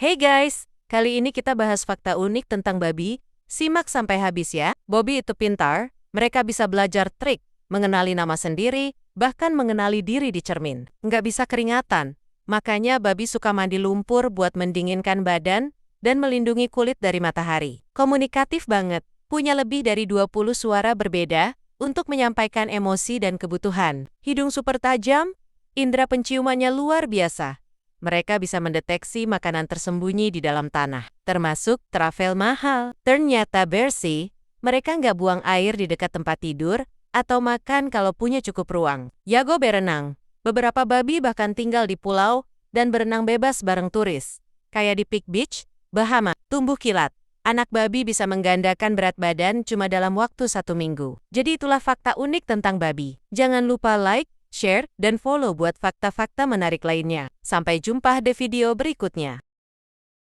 Hey guys, kali ini kita bahas fakta unik tentang babi. Simak sampai habis ya. Babi itu pintar, mereka bisa belajar trik, mengenali nama sendiri, bahkan mengenali diri di cermin. Nggak bisa keringatan, makanya babi suka mandi lumpur buat mendinginkan badan dan melindungi kulit dari matahari. Komunikatif banget, punya lebih dari 20 suara berbeda untuk menyampaikan emosi dan kebutuhan. Hidung super tajam, indera penciumannya luar biasa. Mereka bisa mendeteksi makanan tersembunyi di dalam tanah, termasuk travel mahal. Ternyata bersih, mereka nggak buang air di dekat tempat tidur atau makan kalau punya cukup ruang. Jago berenang. Beberapa babi bahkan tinggal di pulau dan berenang bebas bareng turis. Kayak di Peak Beach, Bahama, tumbuh kilat. Anak babi bisa menggandakan berat badan cuma dalam waktu 1 minggu. Jadi itulah fakta unik tentang babi. Jangan lupa like, share, dan follow buat fakta-fakta menarik lainnya. Sampai jumpa di video berikutnya.